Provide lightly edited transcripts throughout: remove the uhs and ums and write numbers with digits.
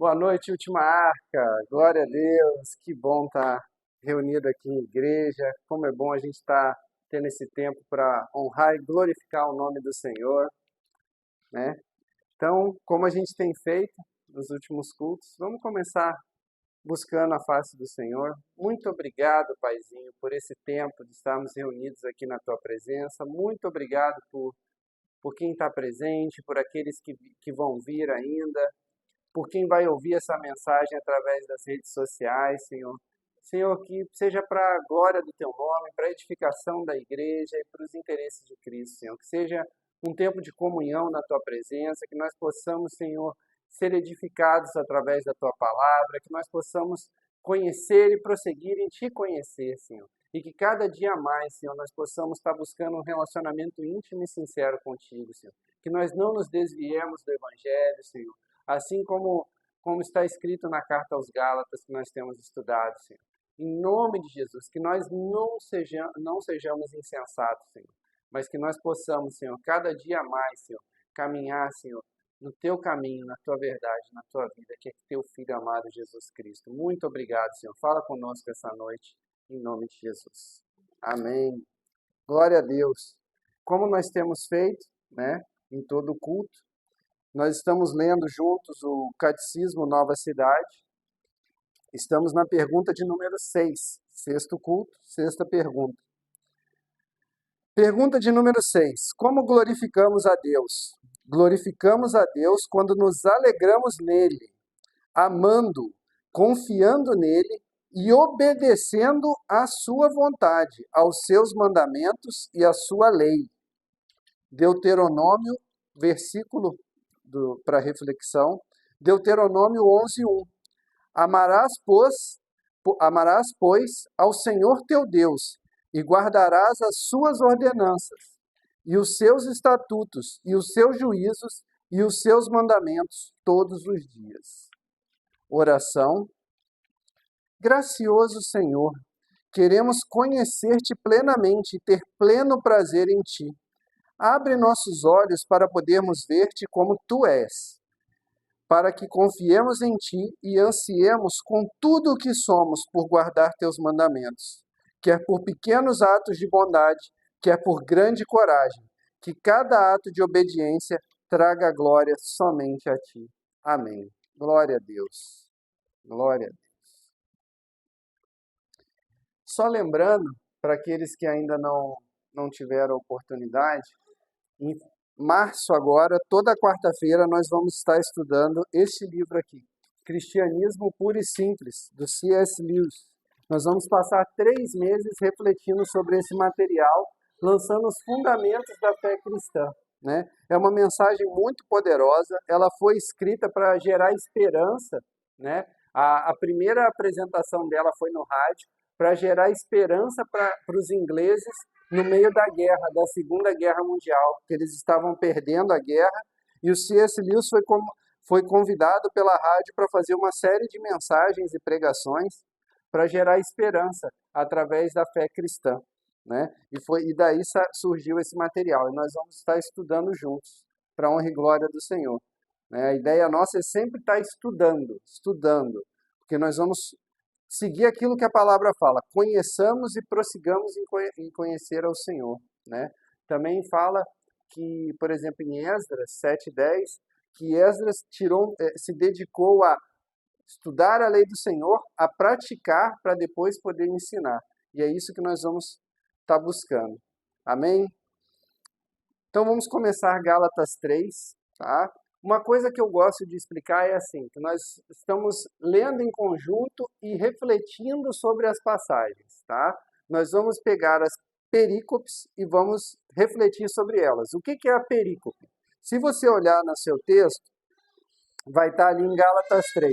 Boa noite, Última Arca. Glória a Deus. Que bom estar reunido aqui em igreja. Como é bom a gente estar tendo esse tempo para honrar e glorificar o nome do Senhor, né? Então, como a gente tem feito nos últimos cultos, vamos começar buscando a face do Senhor. Muito obrigado, Paizinho, por esse tempo de estarmos reunidos aqui na Tua presença. Muito obrigado por quem está presente, por aqueles que vão vir ainda, por quem vai ouvir essa mensagem através das redes sociais, Senhor. Senhor, que seja para a glória do Teu nome, para a edificação da igreja e para os interesses de Cristo, Senhor. Que seja um tempo de comunhão na Tua presença, que nós possamos, Senhor, ser edificados através da Tua palavra, que nós possamos conhecer e prosseguir em Te conhecer, Senhor. E que cada dia mais, Senhor, nós possamos estar buscando um relacionamento íntimo e sincero contigo, Senhor. Que nós não nos desviemos do Evangelho, Senhor. Assim como está escrito na carta aos Gálatas que nós temos estudado, Senhor. Em nome de Jesus, que nós não sejamos insensatos, Senhor, mas que nós possamos, Senhor, cada dia mais, Senhor, caminhar, Senhor, no Teu caminho, na Tua verdade, na Tua vida, que é Teu Filho amado Jesus Cristo. Muito obrigado, Senhor. Fala conosco essa noite, em nome de Jesus. Amém. Glória a Deus. Como nós temos feito, né, em todo o culto, nós estamos lendo juntos o Catecismo Nova Cidade. Estamos na pergunta de número 6, sexto culto, sexta pergunta. Pergunta de número 6. Como glorificamos a Deus? Glorificamos a Deus quando nos alegramos nele, amando, confiando nele e obedecendo à sua vontade, aos seus mandamentos e à sua lei. Deuteronômio, versículo para reflexão, Deuteronômio 11:1. Amarás, pois, ao Senhor teu Deus, e guardarás as suas ordenanças, e os seus estatutos, e os seus juízos, e os seus mandamentos todos os dias. Oração. Gracioso Senhor, queremos conhecer-te plenamente e ter pleno prazer em ti. Abre nossos olhos para podermos ver-te como tu és, para que confiemos em ti e ansiemos com tudo o que somos por guardar teus mandamentos, quer por pequenos atos de bondade, quer por grande coragem, que cada ato de obediência traga glória somente a ti. Amém. Glória a Deus. Glória a Deus. Só lembrando, para aqueles que ainda não tiveram oportunidade, em março agora, toda quarta-feira, nós vamos estar estudando este livro aqui, Cristianismo Puro e Simples, do C.S. Lewis. Nós vamos passar 3 meses refletindo sobre esse material, lançando os fundamentos da fé cristã, né? É uma mensagem muito poderosa, ela foi escrita para gerar esperança, né? A primeira apresentação dela foi no rádio, para gerar esperança para os ingleses no meio da guerra, da Segunda Guerra Mundial, que eles estavam perdendo a guerra, e o C.S. Lewis foi convidado pela rádio para fazer uma série de mensagens e pregações para gerar esperança através da fé cristã, né? E daí surgiu esse material, e nós vamos estar estudando juntos, para a honra e glória do Senhor, né? A ideia nossa é sempre estar estudando, porque nós vamos seguir aquilo que a palavra fala, conheçamos e prossigamos em conhecer ao Senhor, né? Também fala que, por exemplo, em Esdras 7:10, que Esdras se dedicou a estudar a lei do Senhor, a praticar para depois poder ensinar. E é isso que nós vamos estar buscando. Amém? Então vamos começar Gálatas 3, tá? Uma coisa que eu gosto de explicar é assim, que nós estamos lendo em conjunto e refletindo sobre as passagens, tá? Nós vamos pegar as perícopes e vamos refletir sobre elas. O que é a perícope? Se você olhar no seu texto, vai estar ali em Gálatas 3.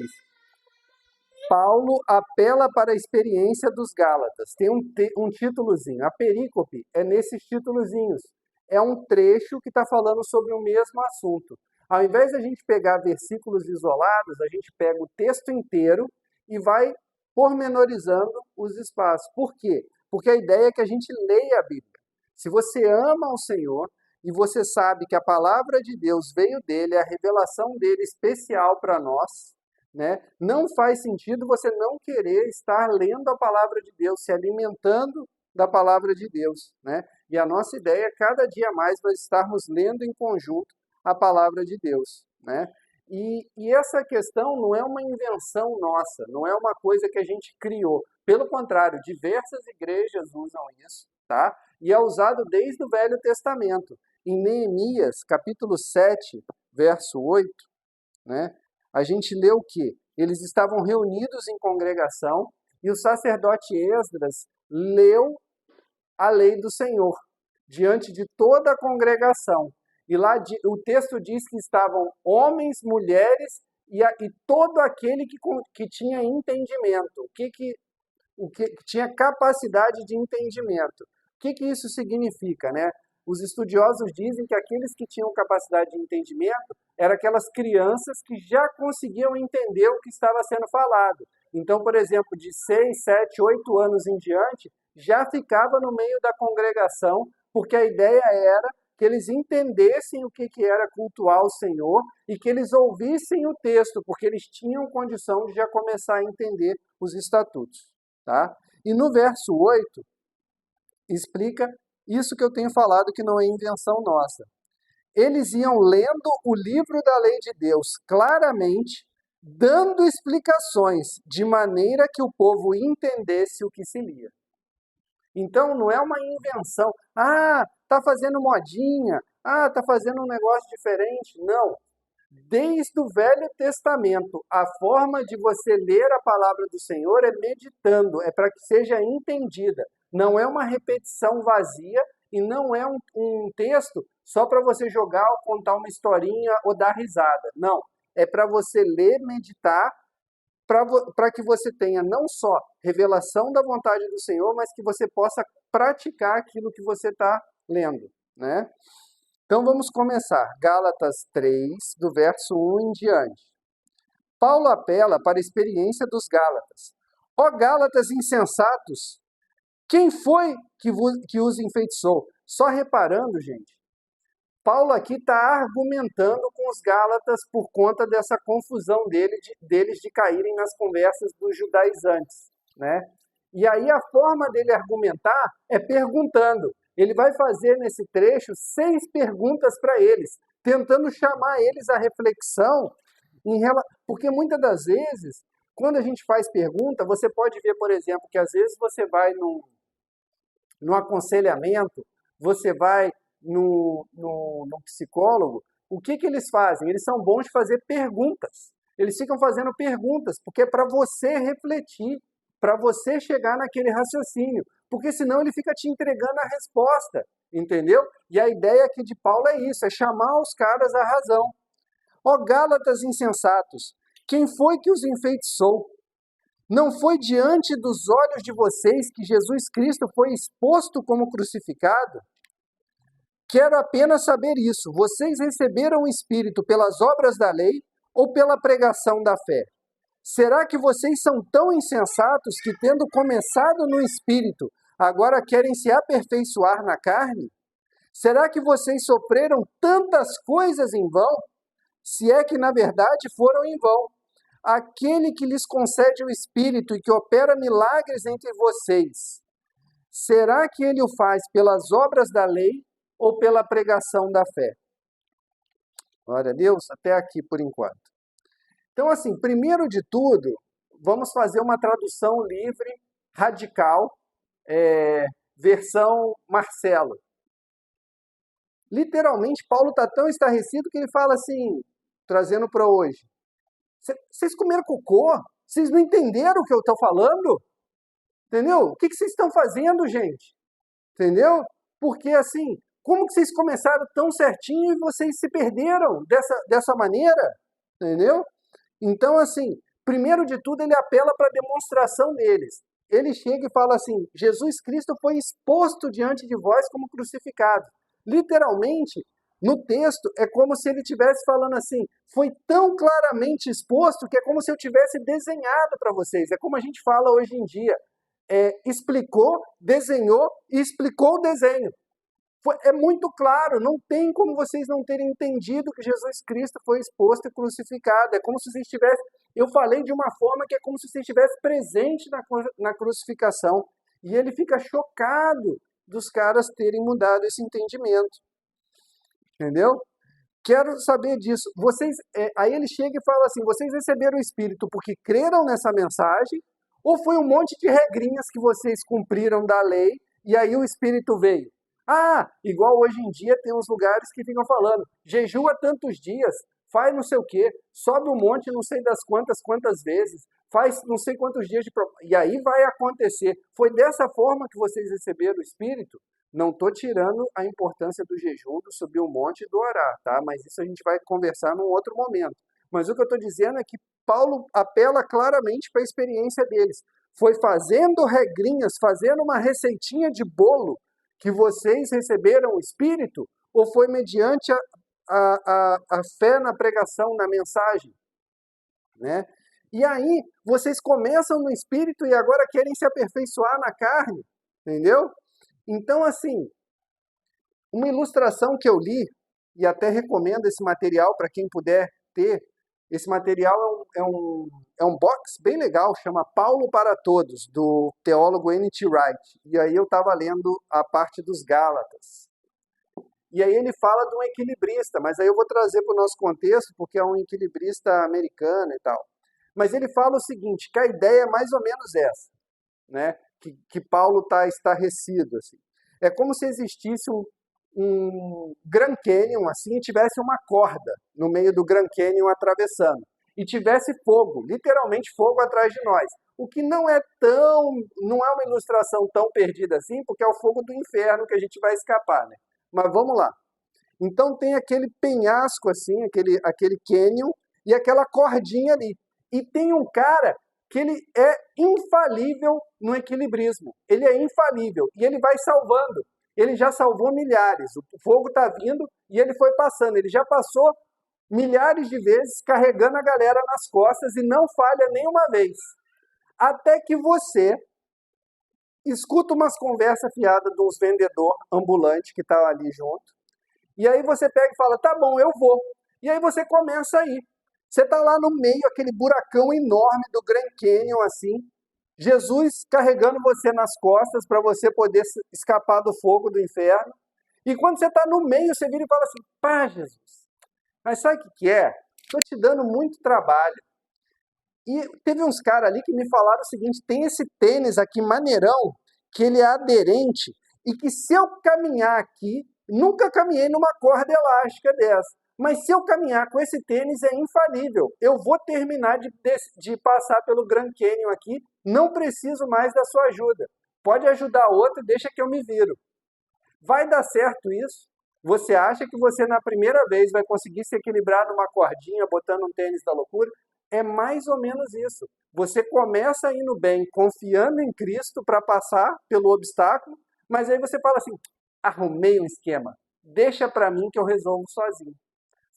Paulo apela para a experiência dos Gálatas. Tem um títulozinho. A perícope é nesses títulozinhos. É um trecho que está falando sobre o mesmo assunto. Ao invés de a gente pegar versículos isolados, a gente pega o texto inteiro e vai pormenorizando os espaços. Por quê? Porque a ideia é que a gente leia a Bíblia. Se você ama o Senhor e você sabe que a palavra de Deus veio dele, a revelação dele especial para nós, né? Não faz sentido você não querer estar lendo a palavra de Deus, se alimentando da palavra de Deus, né? E a nossa ideia é cada dia mais nós estarmos lendo em conjunto a palavra de Deus, né? E essa questão não é uma invenção nossa, não é uma coisa que a gente criou. Pelo contrário, diversas igrejas usam isso, tá? E é usado desde o Velho Testamento. Em Neemias, capítulo 7, verso 8, né? A gente lê o quê? Eles estavam reunidos em congregação e o sacerdote Esdras leu a lei do Senhor diante de toda a congregação. E lá o texto diz que estavam homens, mulheres e todo aquele que tinha entendimento, que tinha capacidade de entendimento. O que isso significa, né? Os estudiosos dizem que aqueles que tinham capacidade de entendimento eram aquelas crianças que já conseguiam entender o que estava sendo falado. Então, por exemplo, de 6, 7, 8 anos em diante, já ficava no meio da congregação, porque a ideia era que eles entendessem o que era cultuar o Senhor e que eles ouvissem o texto, porque eles tinham condição de já começar a entender os estatutos. Tá? E no verso 8, explica isso que eu tenho falado, que não é invenção nossa. Eles iam lendo o livro da lei de Deus claramente, dando explicações, de maneira que o povo entendesse o que se lia. Então, não é uma invenção. Ah, está fazendo modinha. Ah, está fazendo um negócio diferente. Não. Desde o Velho Testamento, a forma de você ler a palavra do Senhor é meditando, é para que seja entendida. Não é uma repetição vazia e não é um texto só para você jogar ou contar uma historinha ou dar risada. Não. É para você ler, meditar, para que você tenha não só revelação da vontade do Senhor, mas que você possa praticar aquilo que você está lendo, né? Então vamos começar. Gálatas 3, do verso 1 em diante. Paulo apela para a experiência dos Gálatas. Ó Gálatas insensatos, quem foi que os enfeitiçou? Só reparando, gente, Paulo aqui está argumentando com os Gálatas por conta dessa confusão deles de caírem nas conversas dos judaizantes, né? E aí a forma dele argumentar é perguntando. Ele vai fazer nesse trecho 6 perguntas para eles, tentando chamar eles à reflexão, porque muitas das vezes, quando a gente faz pergunta, você pode ver, por exemplo, que às vezes você vai num aconselhamento, você vai no psicólogo, o que eles fazem? Eles são bons de fazer perguntas. Eles ficam fazendo perguntas, porque é para você refletir, para você chegar naquele raciocínio, porque senão ele fica te entregando a resposta, entendeu? E a ideia aqui de Paulo é isso, é chamar os caras à razão. Ó Gálatas insensatos, quem foi que os enfeitiçou? Não foi diante dos olhos de vocês que Jesus Cristo foi exposto como crucificado? Quero apenas saber isso. Vocês receberam o Espírito pelas obras da lei ou pela pregação da fé? Será que vocês são tão insensatos que, tendo começado no Espírito, agora querem se aperfeiçoar na carne? Será que vocês sofreram tantas coisas em vão? Se é que, na verdade, foram em vão. Aquele que lhes concede o Espírito e que opera milagres entre vocês, será que ele o faz pelas obras da lei ou pela pregação da fé? Glória a Deus, até aqui por enquanto. Então, assim, primeiro de tudo, vamos fazer uma tradução livre, radical, versão Marcelo. Literalmente, Paulo está tão estarrecido que ele fala assim, trazendo para hoje, vocês comeram cocô? Vocês não entenderam o que eu estou falando? Entendeu? O que vocês estão fazendo, gente? Entendeu? Porque, assim, como que vocês começaram tão certinho e vocês se perderam dessa maneira? Entendeu? Então, assim, primeiro de tudo, ele apela para a demonstração deles. Ele chega e fala assim, Jesus Cristo foi exposto diante de vós como crucificado. Literalmente, no texto, é como se ele estivesse falando assim, foi tão claramente exposto que é como se eu tivesse desenhado para vocês. É como a gente fala hoje em dia, explicou, desenhou e explicou o desenho. É muito claro, não tem como vocês não terem entendido que Jesus Cristo foi exposto e crucificado. É como se vocês estivessem... Eu falei de uma forma que é como se você estivesse presente na crucificação. E ele fica chocado dos caras terem mudado esse entendimento. Entendeu? Quero saber disso. Aí ele chega e fala assim, vocês receberam o Espírito porque creram nessa mensagem? Ou foi um monte de regrinhas que vocês cumpriram da lei e aí o Espírito veio? Ah, igual hoje em dia tem uns lugares que ficam falando, jejua tantos dias, faz não sei o quê, sobe um monte não sei das quantas vezes, faz não sei quantos dias de... E aí vai acontecer. Foi dessa forma que vocês receberam o Espírito? Não estou tirando a importância do jejum, do subir um monte e do orar, tá? Mas isso a gente vai conversar num outro momento. Mas o que eu estou dizendo é que Paulo apela claramente para a experiência deles. Foi fazendo regrinhas, fazendo uma receitinha de bolo que vocês receberam o Espírito? Ou foi mediante a fé na pregação, na mensagem? Né? E aí, vocês começam no Espírito e agora querem se aperfeiçoar na carne, entendeu? Então, assim, uma ilustração que eu li, e até recomendo esse material para quem puder ter, esse material é um box bem legal, chama Paulo para Todos, do teólogo N.T. Wright. E aí eu estava lendo a parte dos Gálatas. E aí ele fala de um equilibrista, mas aí eu vou trazer para o nosso contexto, porque é um equilibrista americano e tal. Mas ele fala o seguinte, que a ideia é mais ou menos essa, né? Que Paulo está estarrecido. Assim. É como se existisse um Grand Canyon assim, e tivesse uma corda no meio do Grand Canyon atravessando. E tivesse fogo, literalmente fogo atrás de nós. O que não é uma ilustração tão perdida assim, porque é o fogo do inferno que a gente vai escapar, né? Mas vamos lá. Então tem aquele penhasco assim, aquele canyon, e aquela cordinha ali. E tem um cara que ele é infalível no equilibrismo. Ele é infalível. E ele vai salvando. Ele já salvou milhares. O fogo está vindo e ele foi passando. Ele já passou milhares de vezes carregando a galera nas costas e não falha nenhuma vez. Até que você escuta umas conversas fiadas de uns vendedores ambulantes que estão ali junto. E aí você pega e fala, tá bom, eu vou. E aí você começa a ir. Você está lá no meio, aquele buracão enorme do Grand Canyon, assim. Jesus carregando você nas costas para você poder escapar do fogo do inferno. E quando você está no meio, você vira e fala assim, pá, Jesus, mas sabe o que é? Estou te dando muito trabalho. E teve uns caras ali que me falaram o seguinte, tem esse tênis aqui maneirão, que ele é aderente, e que se eu caminhar aqui, nunca caminhei numa corda elástica dessa, mas se eu caminhar com esse tênis é infalível. Eu vou terminar de passar pelo Grand Canyon aqui, não preciso mais da sua ajuda. Pode ajudar outro, deixa que eu me viro. Vai dar certo isso? Você acha que você na primeira vez vai conseguir se equilibrar numa cordinha, botando um tênis da loucura? É mais ou menos isso. Você começa indo bem, confiando em Cristo para passar pelo obstáculo, mas aí você fala assim, arrumei um esquema, deixa para mim que eu resolvo sozinho.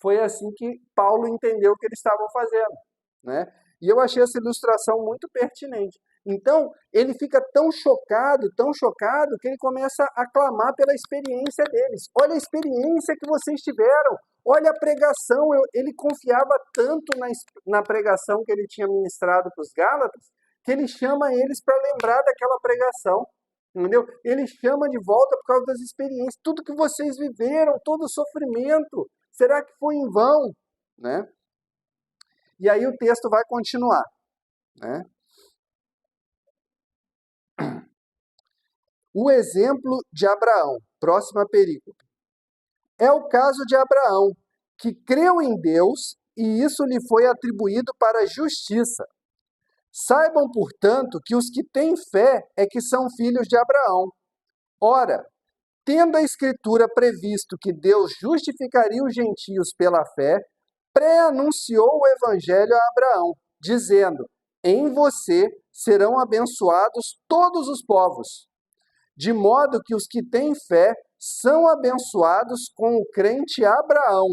Foi assim que Paulo entendeu o que eles estavam fazendo, né? E eu achei essa ilustração muito pertinente. Então, ele fica tão chocado, que ele começa a clamar pela experiência deles. Olha a experiência que vocês tiveram. Olha a pregação. Ele confiava tanto na pregação que ele tinha ministrado para os Gálatas, que ele chama eles para lembrar daquela pregação. Entendeu? Ele chama de volta por causa das experiências. Tudo que vocês viveram, todo o sofrimento. Será que foi em vão? Né? E aí o texto vai continuar. Né? O exemplo de Abraão, próxima perícope. É o caso de Abraão, que creu em Deus e isso lhe foi atribuído para justiça. Saibam, portanto, que os que têm fé é que são filhos de Abraão. Ora, tendo a Escritura previsto que Deus justificaria os gentios pela fé, pré-anunciou o Evangelho a Abraão, dizendo, em você serão abençoados todos os povos. De modo que os que têm fé são abençoados com o crente Abraão,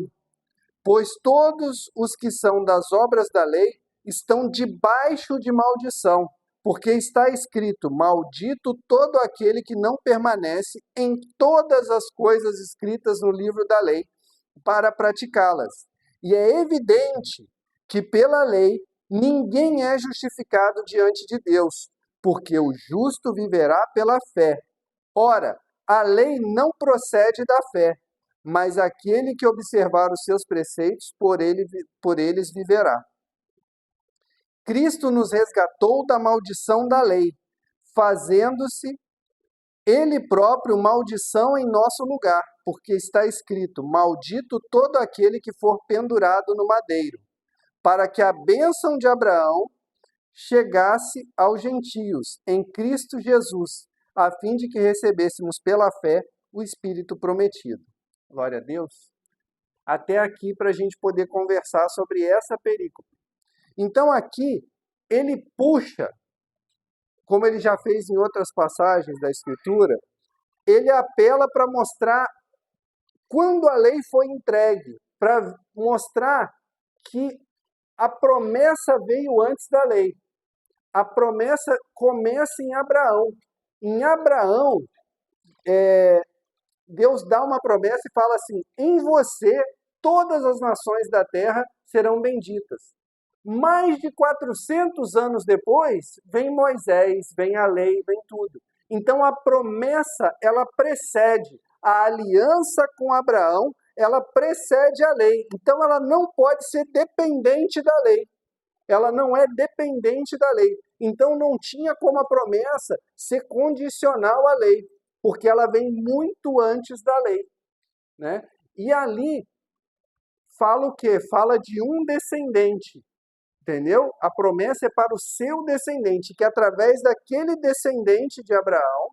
pois todos os que são das obras da lei estão debaixo de maldição, Porque está escrito: maldito todo aquele que não permanece em todas as coisas escritas no livro da lei para praticá-las. E é evidente que pela lei ninguém é justificado diante de Deus, porque o justo viverá pela fé. Ora, a lei não procede da fé, mas aquele que observar os seus preceitos, por eles viverá. Cristo nos resgatou da maldição da lei, fazendo-se Ele próprio maldição em nosso lugar, porque está escrito: maldito todo aquele que for pendurado no madeiro, para que a bênção de Abraão chegasse aos gentios em Cristo Jesus, a fim de que recebêssemos pela fé o Espírito prometido. Glória a Deus. Até aqui para a gente poder conversar sobre essa perícope. Então aqui ele puxa, como ele já fez em outras passagens da Escritura, ele apela para mostrar quando a lei foi entregue, para mostrar que a promessa veio antes da lei. A promessa começa em Abraão. Em Abraão, Deus dá uma promessa e fala assim: em você todas as nações da terra serão benditas. Mais de 400 anos depois, vem Moisés, vem a lei, vem tudo. Então a promessa, ela precede. A aliança com Abraão, ela precede a lei. Então ela não pode ser dependente da lei. Ela não é dependente da lei. Então não tinha como a promessa ser condicional à lei, porque ela vem muito antes da lei, né? E ali fala o quê? Fala de um descendente, entendeu? A promessa é para o seu descendente, que através daquele descendente de Abraão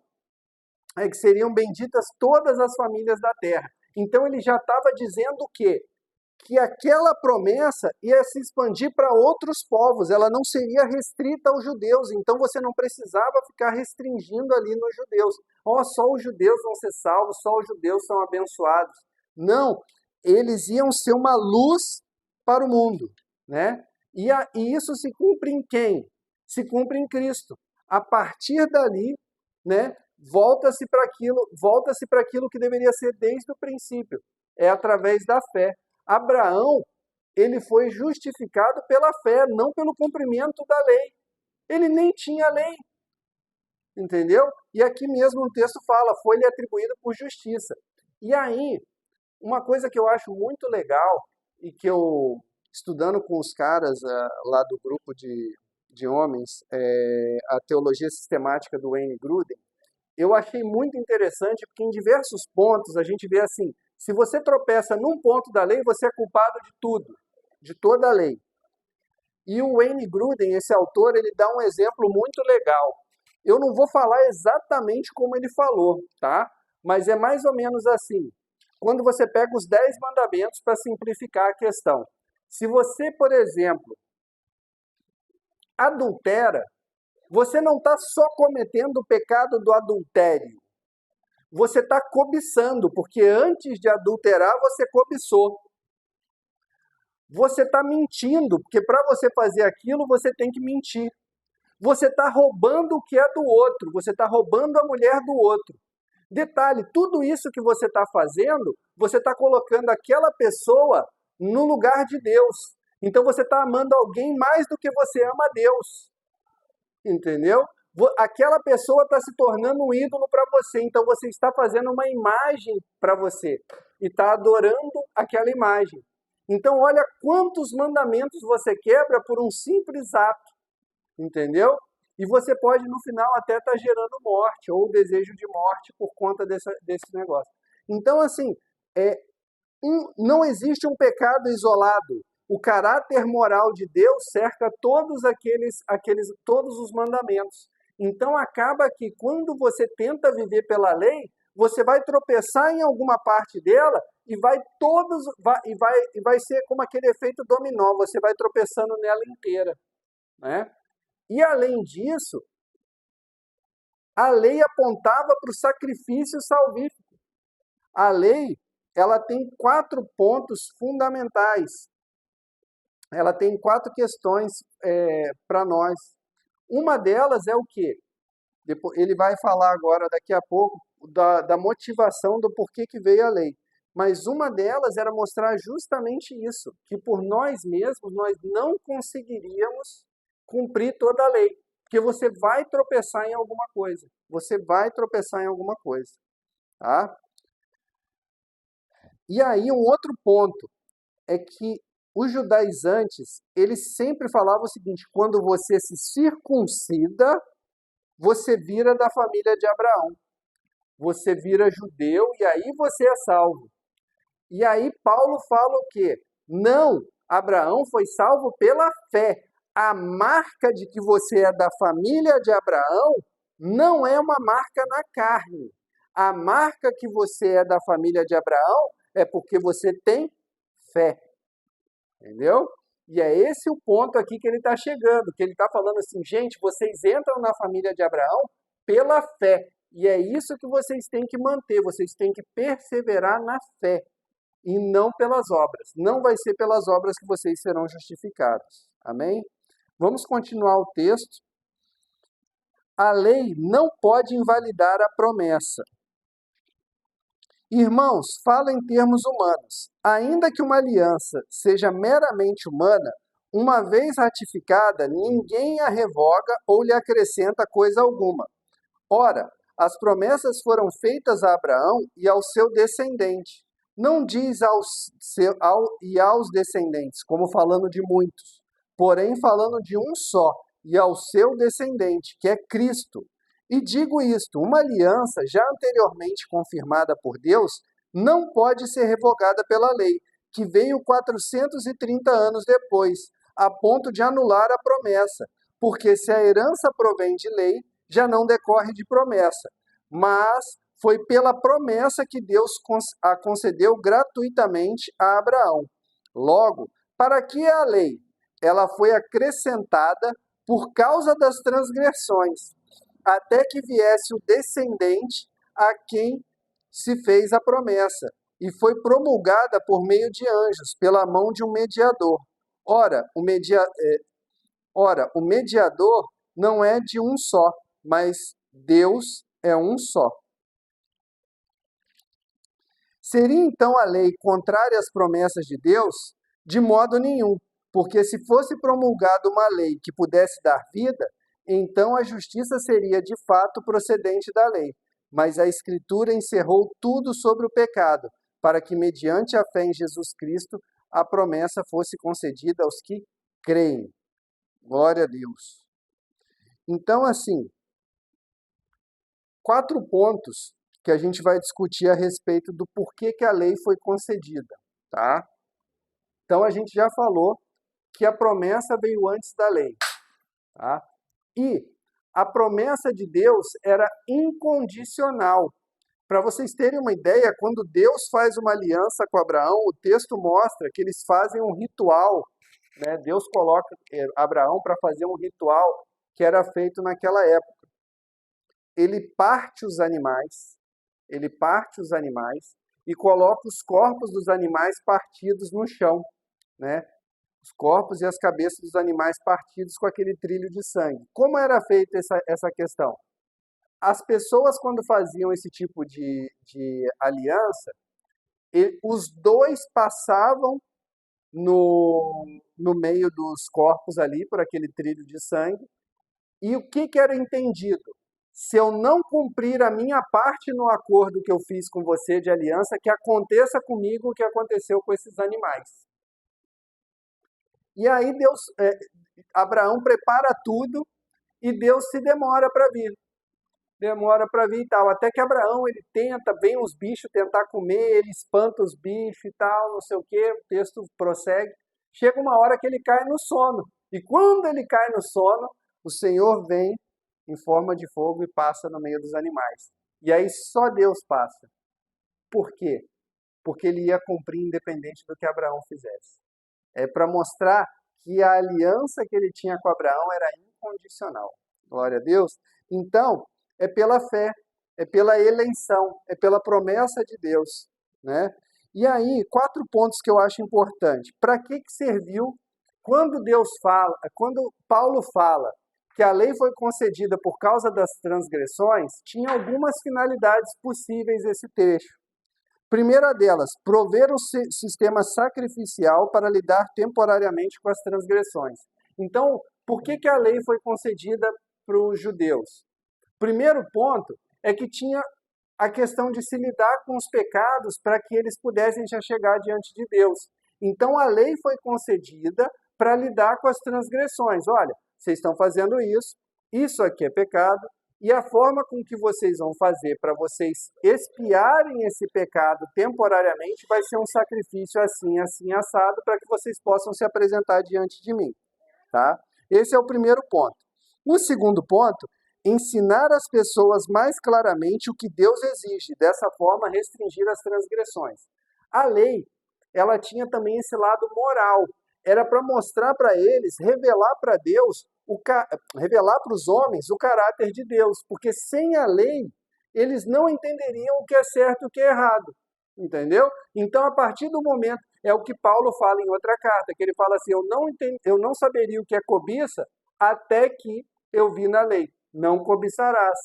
é que seriam benditas todas as famílias da terra. Então ele já estava dizendo o quê? Que aquela promessa ia se expandir para outros povos, ela não seria restrita aos judeus, então você não precisava ficar restringindo ali nos judeus. Só os judeus vão ser salvos, só os judeus são abençoados. Não, eles iam ser uma luz para o mundo, né? E isso se cumpre em quem? Se cumpre em Cristo. A partir dali, né, volta-se para aquilo que deveria ser desde o princípio. É através da fé. Abraão, ele foi justificado pela fé, não pelo cumprimento da lei. Ele nem tinha lei, entendeu? E aqui mesmo o texto fala, foi-lhe atribuído por justiça. E aí, uma coisa que eu acho muito legal, e que eu, estudando com os caras lá do grupo de homens, a teologia sistemática do Wayne Grudem, eu achei muito interessante, porque em diversos pontos a gente vê assim, se você tropeça num ponto da lei, você é culpado de tudo, de toda a lei. E o Wayne Grudem, esse autor, ele dá um exemplo muito legal. Eu não vou falar exatamente como ele falou, tá? Mas é mais ou menos assim. Quando você pega os 10 mandamentos para simplificar a questão. Se você, por exemplo, adultera, você não está só cometendo o pecado do adultério. Você está cobiçando, porque antes de adulterar, você cobiçou. Você está mentindo, porque para você fazer aquilo, você tem que mentir. Você está roubando o que é do outro, você está roubando a mulher do outro. Detalhe, tudo isso que você está fazendo, você está colocando aquela pessoa no lugar de Deus. Então você está amando alguém mais do que você ama a Deus. Entendeu? Aquela pessoa está se tornando um ídolo para você, então você está fazendo uma imagem para você e está adorando aquela imagem. Então olha quantos mandamentos você quebra por um simples ato, entendeu? E você pode no final até estar gerando morte ou desejo de morte por conta desse negócio. Então assim, não existe um pecado isolado. O caráter moral de Deus cerca todos os mandamentos. Então acaba que quando você tenta viver pela lei, você vai tropeçar em alguma parte dela e vai ser como aquele efeito dominó, você vai tropeçando nela inteira, né? E além disso, a lei apontava para o sacrifício salvífico. A lei, ela tem 4 pontos fundamentais. Ela tem 4 questões para nós. Uma delas é o quê? Ele vai falar agora, daqui a pouco, da motivação do porquê que veio a lei. Mas uma delas era mostrar justamente isso, que por nós mesmos nós não conseguiríamos cumprir toda a lei. Porque você vai tropeçar em alguma coisa. Você vai tropeçar em alguma coisa. Tá? E aí um outro ponto é que os judaizantes, eles sempre falavam o seguinte: quando você se circuncida, você vira da família de Abraão. Você vira judeu e aí você é salvo. E aí Paulo fala o quê? Não, Abraão foi salvo pela fé. A marca de que você é da família de Abraão não é uma marca na carne. A marca que você é da família de Abraão é porque você tem fé. Entendeu? E é esse o ponto aqui que ele está chegando, que ele está falando assim, gente, vocês entram na família de Abraão pela fé. E é isso que vocês têm que manter, vocês têm que perseverar na fé e não pelas obras. Não vai ser pelas obras que vocês serão justificados. Amém? Vamos continuar o texto. A lei não pode invalidar a promessa. Irmãos, fala em termos humanos. Ainda que uma aliança seja meramente humana, uma vez ratificada, ninguém a revoga ou lhe acrescenta coisa alguma. Ora, as promessas foram feitas a Abraão e ao seu descendente. Não diz aos descendentes, como falando de muitos, porém falando de um só, e ao seu descendente, que é Cristo. E digo isto, uma aliança já anteriormente confirmada por Deus não pode ser revogada pela lei, que veio 430 anos depois, a ponto de anular a promessa, porque se a herança provém de lei, já não decorre de promessa, mas foi pela promessa que Deus a concedeu gratuitamente a Abraão. Logo, para que a lei? Ela foi acrescentada por causa das transgressões, até que viesse o descendente a quem se fez a promessa, e foi promulgada por meio de anjos, pela mão de um mediador. Ora, o mediador não é de um só, mas Deus é um só. Seria então a lei contrária às promessas de Deus? De modo nenhum, porque se fosse promulgada uma lei que pudesse dar vida, então a justiça seria de fato procedente da lei. Mas a Escritura encerrou tudo sobre o pecado, para que, mediante a fé em Jesus Cristo, a promessa fosse concedida aos que creem. Glória a Deus. Então, assim, 4 pontos que a gente vai discutir a respeito do porquê que a lei foi concedida, tá? Então, a gente já falou que a promessa veio antes da lei, tá? E a promessa de Deus era incondicional. Para vocês terem uma ideia, quando Deus faz uma aliança com Abraão, o texto mostra que eles fazem um ritual, né? Deus coloca Abraão para fazer um ritual que era feito naquela época. Ele parte os animais e coloca os corpos dos animais partidos no chão, né? Os corpos e as cabeças dos animais partidos com aquele trilho de sangue. Como era feita essa questão? As pessoas, quando faziam esse tipo de aliança, os dois passavam no meio dos corpos ali, por aquele trilho de sangue, e o que era entendido? Se eu não cumprir a minha parte no acordo que eu fiz com você de aliança, que aconteça comigo o que aconteceu com esses animais. E aí Abraão prepara tudo e Deus se demora para vir. E tal. Até que Abraão, ele tenta, vem os bichos tentar comer, ele espanta os bichos e tal, não sei o quê, o texto prossegue. Chega uma hora que ele cai no sono. E quando ele cai no sono, o Senhor vem em forma de fogo e passa no meio dos animais. E aí só Deus passa. Por quê? Porque ele ia cumprir independente do que Abraão fizesse. É para mostrar que a aliança que ele tinha com Abraão era incondicional. Glória a Deus. Então, é pela fé, é pela eleição, é pela promessa de Deus, né? E aí, 4 pontos que eu acho importante. Para que serviu quando Paulo fala que a lei foi concedida por causa das transgressões, tinha algumas finalidades possíveis esse trecho. Primeira delas, prover um sistema sacrificial para lidar temporariamente com as transgressões. Então, por que a lei foi concedida para os judeus? Primeiro ponto é que tinha a questão de se lidar com os pecados para que eles pudessem já chegar diante de Deus. Então, a lei foi concedida para lidar com as transgressões. Olha, vocês estão fazendo isso aqui é pecado, e a forma com que vocês vão fazer para vocês expiarem esse pecado temporariamente vai ser um sacrifício assim, assim, assado, para que vocês possam se apresentar diante de mim. Tá? Esse é o primeiro ponto. O segundo ponto, ensinar as pessoas mais claramente o que Deus exige, dessa forma restringir as transgressões. A lei, ela tinha também esse lado moral. Era para mostrar para eles, revelar para Deus, revelar para os homens o caráter de Deus, porque sem a lei, eles não entenderiam o que é certo e o que é errado, entendeu? Então, a partir do momento, é o que Paulo fala em outra carta, que ele fala assim, eu não saberia o que é cobiça até que eu vi na lei, não cobiçarás,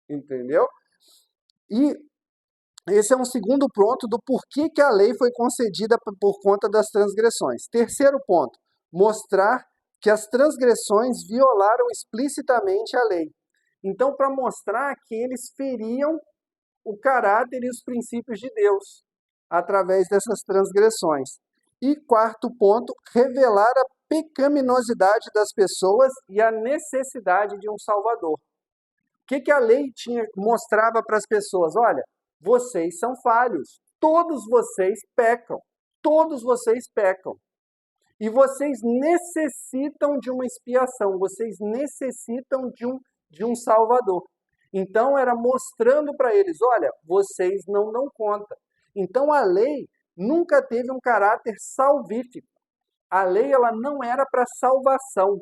entendeu? E esse é um segundo ponto do porquê que a lei foi concedida por conta das transgressões. Terceiro ponto, mostrar que as transgressões violaram explicitamente a lei. Então, para mostrar que eles feriam o caráter e os princípios de Deus através dessas transgressões. E quarto ponto, revelar a pecaminosidade das pessoas e a necessidade de um Salvador. O que a lei mostrava para as pessoas? Olha, vocês são falhos, todos vocês pecam, e vocês necessitam de uma expiação, vocês necessitam de um Salvador. Então era mostrando para eles, olha, vocês não dão conta. Então a lei nunca teve um caráter salvífico. A lei ela não era para salvação.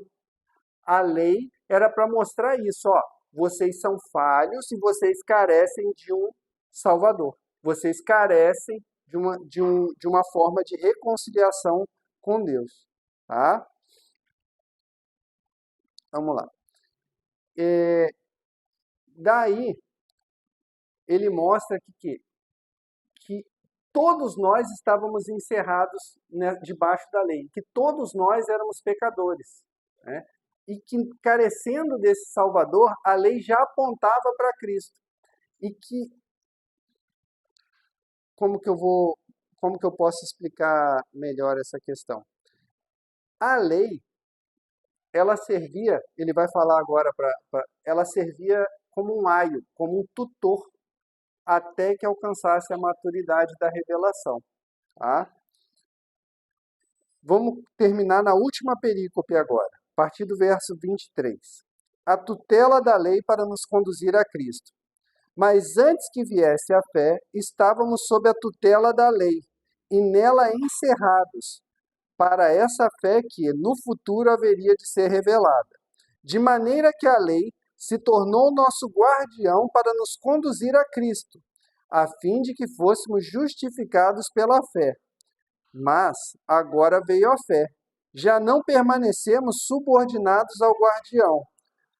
A lei era para mostrar isso, ó, vocês são falhos e vocês carecem de um Salvador. Vocês carecem de uma forma de reconciliação com Deus. Tá? Vamos lá. Daí, ele mostra que todos nós estávamos encerrados, né, debaixo da lei, que todos nós éramos pecadores. Né? E que, carecendo desse Salvador, a lei já apontava para Cristo. E que como que eu posso explicar melhor essa questão? A lei, ela servia, ele vai falar agora, ela servia como um aio, como um tutor, até que alcançasse a maturidade da revelação. Tá? Vamos terminar na última perícope agora, a partir do verso 23. A tutela da lei para nos conduzir a Cristo. Mas antes que viesse a fé, estávamos sob a tutela da lei, e nela encerrados, para essa fé que no futuro haveria de ser revelada. De maneira que a lei se tornou nosso guardião para nos conduzir a Cristo, a fim de que fôssemos justificados pela fé. Mas agora veio a fé. Já não permanecemos subordinados ao guardião,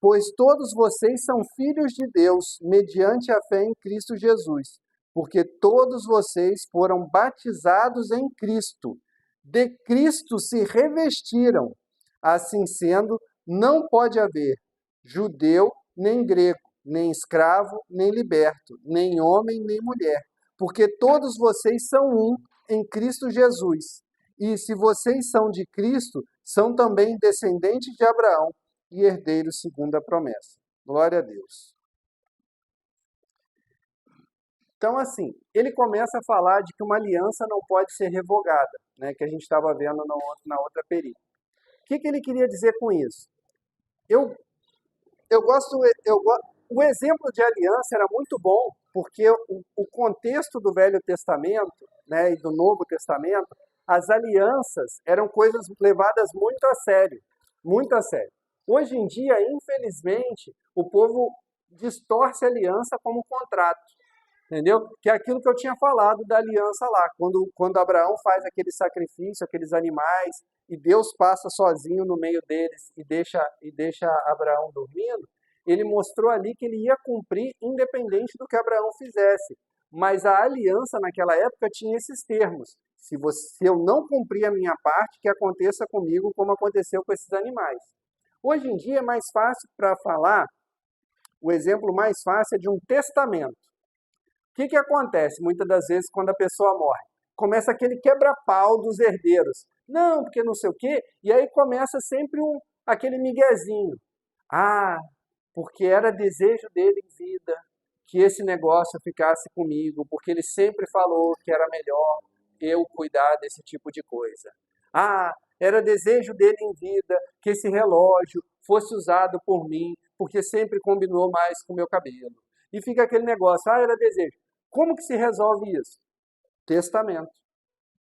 pois todos vocês são filhos de Deus, mediante a fé em Cristo Jesus, porque todos vocês foram batizados em Cristo. De Cristo se revestiram. Assim sendo, não pode haver judeu nem grego, nem escravo nem liberto, nem homem nem mulher, porque todos vocês são um em Cristo Jesus. E se vocês são de Cristo, são também descendentes de Abraão e herdeiros segundo a promessa. Glória a Deus. Então, assim, ele começa a falar de que uma aliança não pode ser revogada, né, que a gente estava vendo na outra perícope. O que ele queria dizer com isso? O exemplo de aliança era muito bom, porque o contexto do Velho Testamento, né, e do Novo Testamento, as alianças eram coisas levadas muito a sério, muito a sério. Hoje em dia, infelizmente, o povo distorce a aliança como contrato. Entendeu? Que é aquilo que eu tinha falado da aliança lá, quando Abraão faz aquele sacrifício, aqueles animais, e Deus passa sozinho no meio deles e deixa Abraão dormindo, ele mostrou ali que ele ia cumprir independente do que Abraão fizesse. Mas a aliança naquela época tinha esses termos. Se eu não cumprir a minha parte, que aconteça comigo como aconteceu com esses animais. Hoje em dia é mais fácil para falar, o exemplo mais fácil é de um testamento. O que acontece muitas das vezes quando a pessoa morre? Começa aquele quebra-pau dos herdeiros. Não, porque não sei o quê. E aí começa sempre aquele miguezinho. Ah, porque era desejo dele em vida que esse negócio ficasse comigo, porque ele sempre falou que era melhor eu cuidar desse tipo de coisa. Ah, era desejo dele em vida que esse relógio fosse usado por mim, porque sempre combinou mais com o meu cabelo. E fica aquele negócio, ah, era desejo. Como que se resolve isso? Testamento.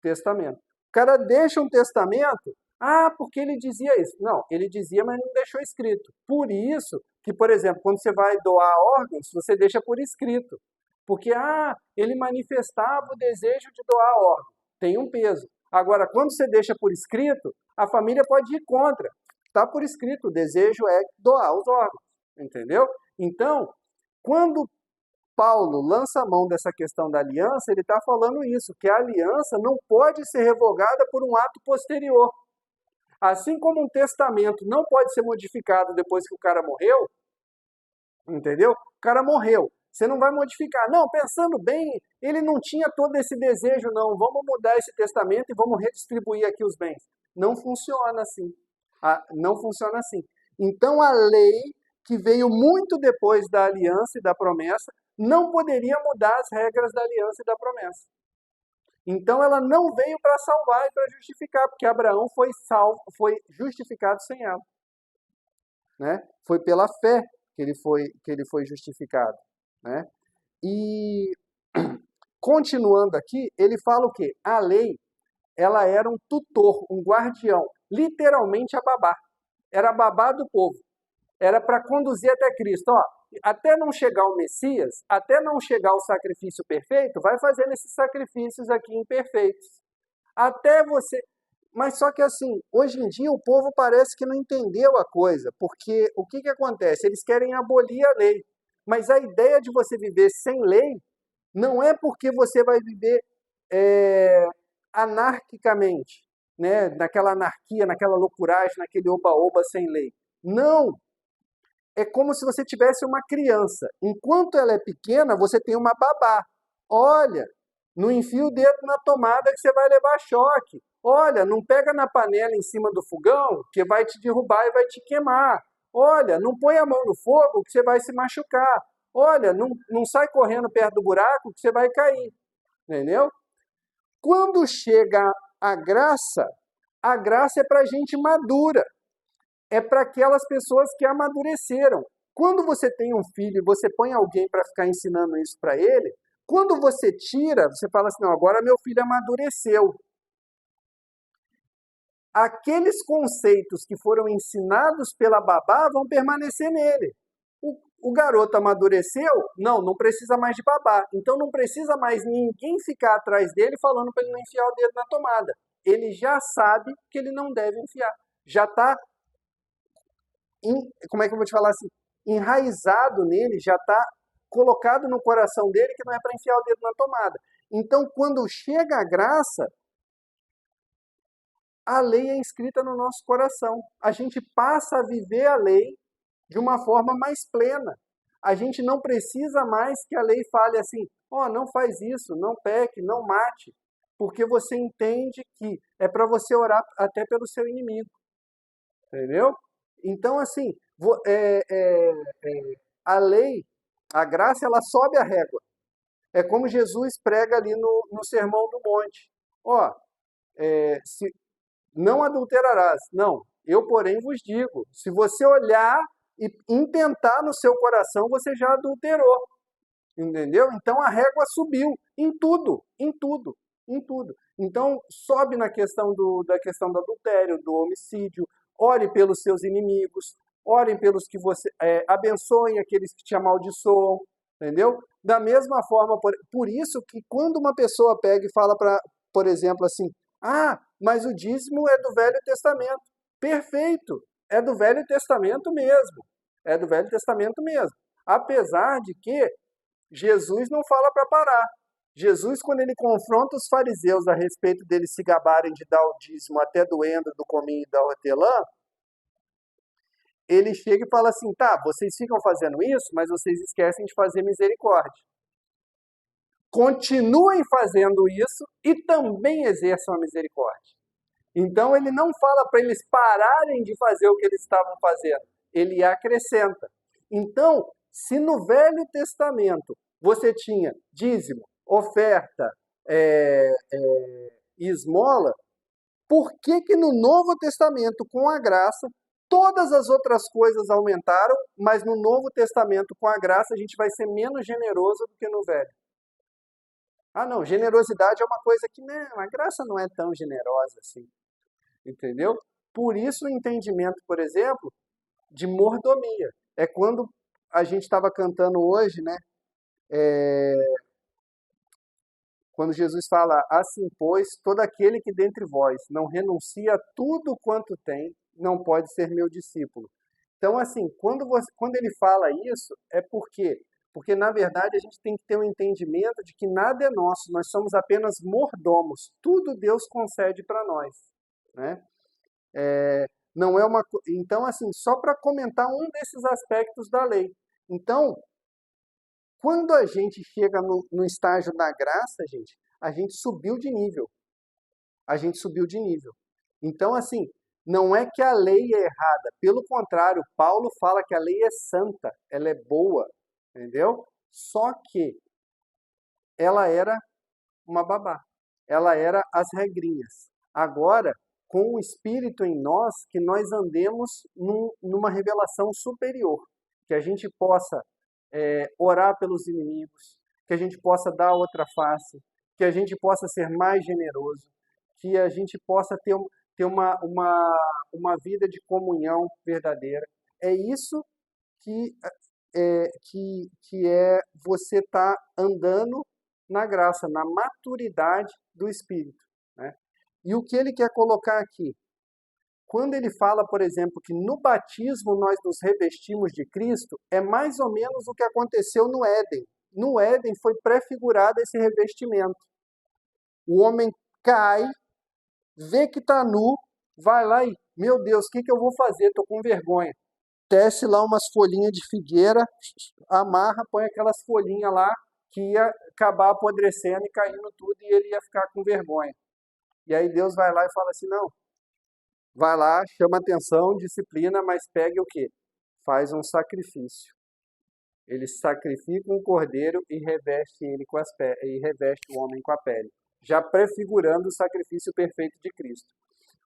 Testamento. O cara deixa um testamento, ah, porque ele dizia isso. Não, ele dizia, mas não deixou escrito. Por isso que, por exemplo, quando você vai doar órgãos, você deixa por escrito. Porque, ah, ele manifestava o desejo de doar órgão. Tem um peso. Agora, quando você deixa por escrito, a família pode ir contra. Está por escrito, o desejo é doar os órgãos. Entendeu? Então, quando Paulo lança a mão dessa questão da aliança, ele está falando isso, que a aliança não pode ser revogada por um ato posterior. Assim como um testamento não pode ser modificado depois que o cara morreu, entendeu? O cara morreu. Você não vai modificar. Não, pensando bem, ele não tinha todo esse desejo, não. Vamos mudar esse testamento e vamos redistribuir aqui os bens. Não funciona assim. Não funciona assim. Então a lei, que veio muito depois da aliança e da promessa, não poderia mudar as regras da aliança e da promessa. Então ela não veio para salvar e para justificar, porque Abraão foi salvo, foi justificado sem ela. Né? Foi pela fé que ele foi justificado. Né? E continuando aqui, ele fala o quê? A lei, ela era um tutor, um guardião, literalmente a babá. Era a babá do povo. Era para conduzir até Cristo. Ó, até não chegar o Messias, até não chegar o sacrifício perfeito, vai fazendo esses sacrifícios aqui imperfeitos. Até você... Mas só que assim, hoje em dia o povo parece que não entendeu a coisa, porque o que acontece? Eles querem abolir a lei. Mas a ideia de você viver sem lei não é porque você vai viver anarquicamente, né? Naquela anarquia, naquela loucuragem, naquele oba-oba sem lei. Não! É como se você tivesse uma criança. Enquanto ela é pequena, você tem uma babá. Olha, não enfia o dedo na tomada que você vai levar choque. Olha, não pega na panela em cima do fogão, que vai te derrubar e vai te queimar. Olha, não põe a mão no fogo, que você vai se machucar. Olha, não sai correndo perto do buraco, que você vai cair. Entendeu? Quando chega a graça é para gente madura. É para aquelas pessoas que amadureceram. Quando você tem um filho e você põe alguém para ficar ensinando isso para ele, quando você tira, você fala assim, não, agora meu filho amadureceu. Aqueles conceitos que foram ensinados pela babá vão permanecer nele. O garoto amadureceu? Não precisa mais de babá. Então não precisa mais ninguém ficar atrás dele falando para ele não enfiar o dedo na tomada. Ele já sabe que ele não deve enfiar. Já está, como é que eu vou te falar assim? Enraizado nele, já está colocado no coração dele que não é para enfiar o dedo na tomada. Então quando chega a graça, a lei é inscrita no nosso coração. A gente passa a viver a lei de uma forma mais plena. A gente não precisa mais que a lei fale assim, ó, não faz isso, não peque, não mate, porque você entende que é para você orar até pelo seu inimigo. Entendeu? Então, assim, a lei, a graça, ela sobe a régua. É como Jesus prega ali no Sermão do Monte. Ó, se não adulterarás. Não, eu, porém, vos digo, se você olhar e intentar no seu coração, você já adulterou. Entendeu? Então a régua subiu em tudo, em tudo, em tudo. Então sobe na questão da questão do adultério, do homicídio. Ore pelos seus inimigos, orem pelos que você abençoem aqueles que te amaldiçoam, Entendeu? Da mesma forma, por isso que quando uma pessoa pega e fala, por exemplo, assim, ah, mas o dízimo é do Velho Testamento. Perfeito, é do Velho Testamento mesmo. É do Velho Testamento mesmo. Apesar de que Jesus não fala para parar. Jesus, quando ele confronta os fariseus a respeito deles se gabarem de dar o dízimo até do endro, do cominho e da hortelã, ele chega e fala assim, tá, vocês ficam fazendo isso, mas vocês esquecem de fazer misericórdia. Continuem fazendo isso e também exerçam a misericórdia. Então ele não fala para eles pararem de fazer o que eles estavam fazendo, ele acrescenta. Então, se no Velho Testamento você tinha dízimo, oferta e esmola, por que que no Novo Testamento, com a graça, todas as outras coisas aumentaram, mas no Novo Testamento, com a graça, a gente vai ser menos generoso do que no Velho? Ah, não, generosidade é uma coisa que, não, a graça não é tão generosa assim, entendeu? Por isso o entendimento, por exemplo, de mordomia. É quando a gente estava cantando hoje, né? Quando Jesus fala, assim, pois, todo aquele que dentre vós não renuncia a tudo quanto tem, não pode ser meu discípulo. Então, assim, quando ele fala isso, é porque, na verdade, a gente tem que ter um entendimento de que nada é nosso, nós somos apenas mordomos. Tudo Deus concede para nós, né? Não é uma, então, assim, só para comentar um desses aspectos da lei. Então, quando a gente chega no estágio da graça, gente, a gente subiu de nível. A gente subiu de nível. Então, assim, não é que a lei é errada. Pelo contrário, Paulo fala que a lei é santa, ela é boa, entendeu? Só que ela era uma babá. Ela era as regrinhas. Agora, com o Espírito em nós, que nós andemos numa revelação superior. Que a gente possa orar pelos inimigos, que a gente possa dar outra face, que a gente possa ser mais generoso, que a gente possa ter uma vida de comunhão verdadeira. É isso que você estar andando na graça, na maturidade do Espírito, né? E o que ele quer colocar aqui? Quando ele fala, por exemplo, que no batismo nós nos revestimos de Cristo, é mais ou menos o que aconteceu no Éden. No Éden foi prefigurado esse revestimento. O homem cai, vê que está nu, vai lá e, meu Deus, o que eu vou fazer? Estou com vergonha. Tece lá umas folhinhas de figueira, amarra, põe aquelas folhinhas lá, que ia acabar apodrecendo e caindo tudo, e ele ia ficar com vergonha. E aí Deus vai lá e fala assim, não, vai lá, chama atenção, disciplina, mas pegue o quê? Faz um sacrifício. Ele sacrifica um cordeiro e reveste ele com e reveste o homem com a pele, já prefigurando o sacrifício perfeito de Cristo.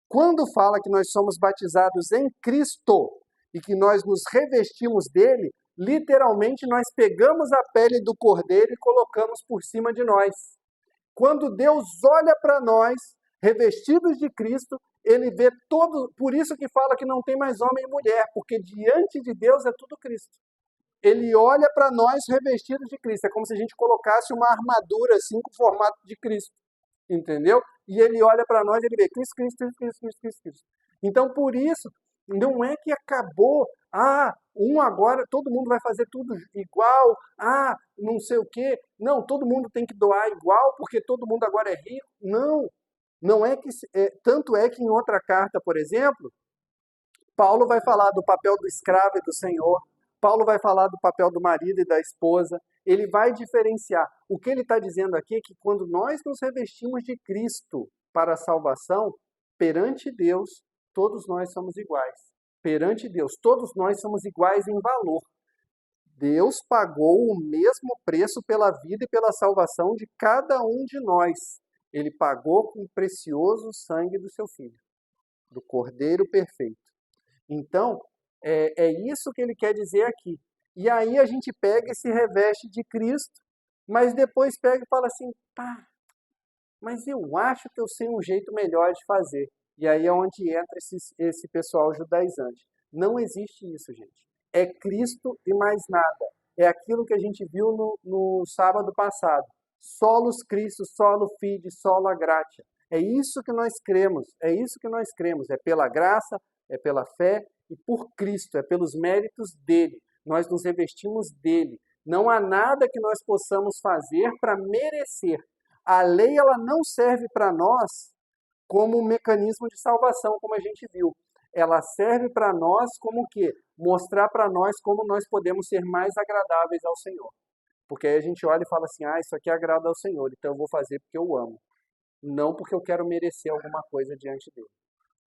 Quando fala que nós somos batizados em Cristo e que nós nos revestimos dele, literalmente nós pegamos a pele do cordeiro e colocamos por cima de nós. Quando Deus olha para nós, revestidos de Cristo, ele vê todo, por isso que fala que não tem mais homem e mulher, porque diante de Deus é tudo Cristo. Ele olha para nós revestidos de Cristo, é como se a gente colocasse uma armadura assim com o formato de Cristo, entendeu? E ele olha para nós e ele vê Cristo, Cristo, Cristo, Cristo, Cristo, Cristo, Cristo. Então, por isso, não é que acabou, agora todo mundo vai fazer tudo igual, não sei o quê. Não, todo mundo tem que doar igual, porque todo mundo agora é rico. Não, não é que... tanto é que em outra carta, por exemplo, Paulo vai falar do papel do escravo e do senhor, Paulo vai falar do papel do marido e da esposa, ele vai diferenciar. O que ele está dizendo aqui é que quando nós nos revestimos de Cristo para a salvação, perante Deus, todos nós somos iguais. Perante Deus, todos nós somos iguais em valor. Deus pagou o mesmo preço pela vida e pela salvação de cada um de nós. Ele pagou com o precioso sangue do seu Filho, do Cordeiro perfeito. Então, é isso que ele quer dizer aqui. E aí a gente pega e se reveste de Cristo, mas depois pega e fala assim, mas eu acho que eu sei um jeito melhor de fazer. E aí é onde entra esse pessoal judaizante. Não existe isso, gente. É Cristo e mais nada. é aquilo que a gente viu no sábado passado. Solus Christus, solo fide, sola gratia. É isso que nós cremos, é isso que nós cremos. É pela graça, é pela fé e por Cristo, é pelos méritos dele. Nós nos revestimos dele. Não há nada que nós possamos fazer para merecer. A lei ela não serve para nós como um mecanismo de salvação, como a gente viu. Ela serve para nós como o quê? Mostrar para nós como nós podemos ser mais agradáveis ao Senhor. Porque aí a gente olha e fala assim, isso aqui agrada ao Senhor, então eu vou fazer porque eu amo. Não porque eu quero merecer alguma coisa diante dele.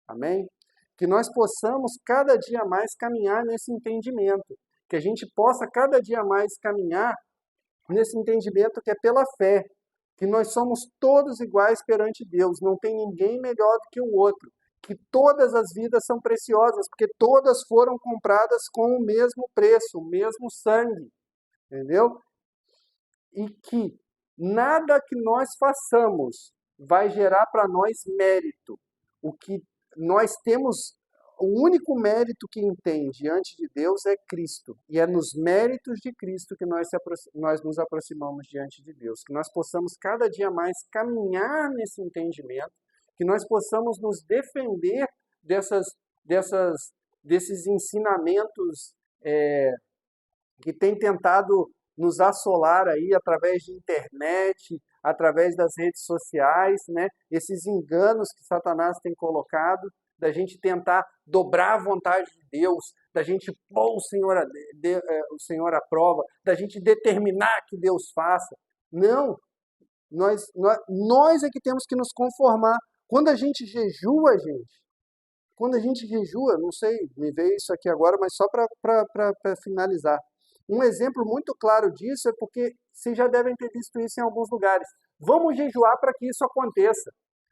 Amém? Que nós possamos cada dia mais caminhar nesse entendimento. Que a gente possa cada dia mais caminhar nesse entendimento que é pela fé. Que nós somos todos iguais perante Deus. Não tem ninguém melhor do que o outro. Que todas as vidas são preciosas, porque todas foram compradas com o mesmo preço, o mesmo sangue. Entendeu? E que nada que nós façamos vai gerar para nós mérito. O que nós temos, o único mérito que tem diante de Deus é Cristo. E é nos méritos de Cristo que nós nos aproximamos diante de Deus. Que nós possamos cada dia mais caminhar nesse entendimento, que nós possamos nos defender desses ensinamentos que têm tentado nos assolar aí através de internet, através das redes sociais, né? Esses enganos que Satanás tem colocado, da gente tentar dobrar a vontade de Deus, da gente pôr o Senhor à prova, da gente determinar que Deus faça. Não, nós é que temos que nos conformar. Quando a gente jejua, não sei, me veio isso aqui agora, mas só para finalizar. Um exemplo muito claro disso é porque vocês já devem ter visto isso em alguns lugares. Vamos jejuar para que isso aconteça.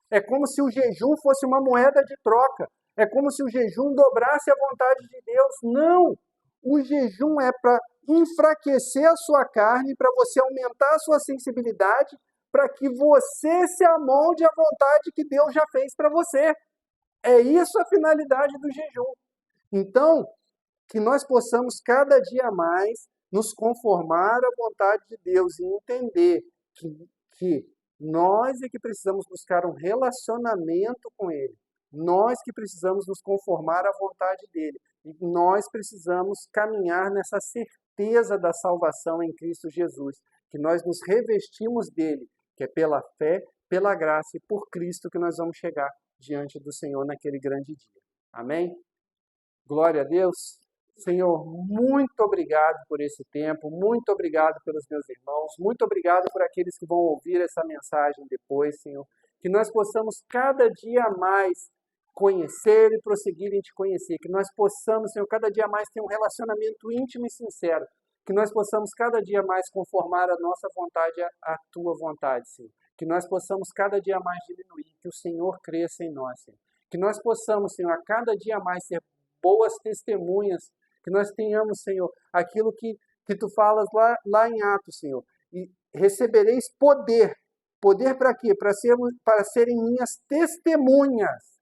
É como se o jejum fosse uma moeda de troca. É como se o jejum dobrasse a vontade de Deus. Não! O jejum é para enfraquecer a sua carne, para você aumentar a sua sensibilidade, para que você se amolde à vontade que Deus já fez para você. É isso a finalidade do jejum. Então, que nós possamos cada dia mais nos conformar à vontade de Deus e entender que nós é que precisamos buscar um relacionamento com Ele. Nós que precisamos nos conformar à vontade dEle. E nós precisamos caminhar nessa certeza da salvação em Cristo Jesus. Que nós nos revestimos dEle, que é pela fé, pela graça e por Cristo que nós vamos chegar diante do Senhor naquele grande dia. Amém? Glória a Deus. Senhor, muito obrigado por esse tempo, muito obrigado pelos meus irmãos, muito obrigado por aqueles que vão ouvir essa mensagem depois, Senhor. Que nós possamos cada dia mais conhecer e prosseguir em Te conhecer. Que nós possamos, Senhor, cada dia mais ter um relacionamento íntimo e sincero. Que nós possamos cada dia mais conformar a nossa vontade à Tua vontade, Senhor. Que nós possamos cada dia mais diminuir, que o Senhor cresça em nós, Senhor. Que nós possamos, Senhor, a cada dia mais ser boas testemunhas, que nós tenhamos, Senhor, aquilo que Tu falas lá em Atos, Senhor. E recebereis poder. Poder para quê? Para serem minhas testemunhas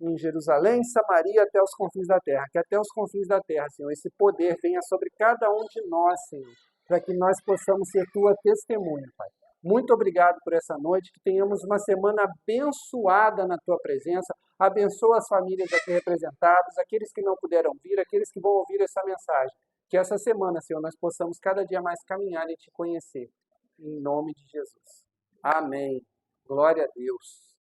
em Jerusalém, Samaria, até os confins da terra. Que até os confins da terra, Senhor, esse poder venha sobre cada um de nós, Senhor, para que nós possamos ser Tua testemunha, Pai. Muito obrigado por essa noite, que tenhamos uma semana abençoada na Tua presença. Abençoa as famílias aqui representadas, aqueles que não puderam vir, aqueles que vão ouvir essa mensagem. Que essa semana, Senhor, nós possamos cada dia mais caminhar e Te conhecer. Em nome de Jesus. Amém. Glória a Deus.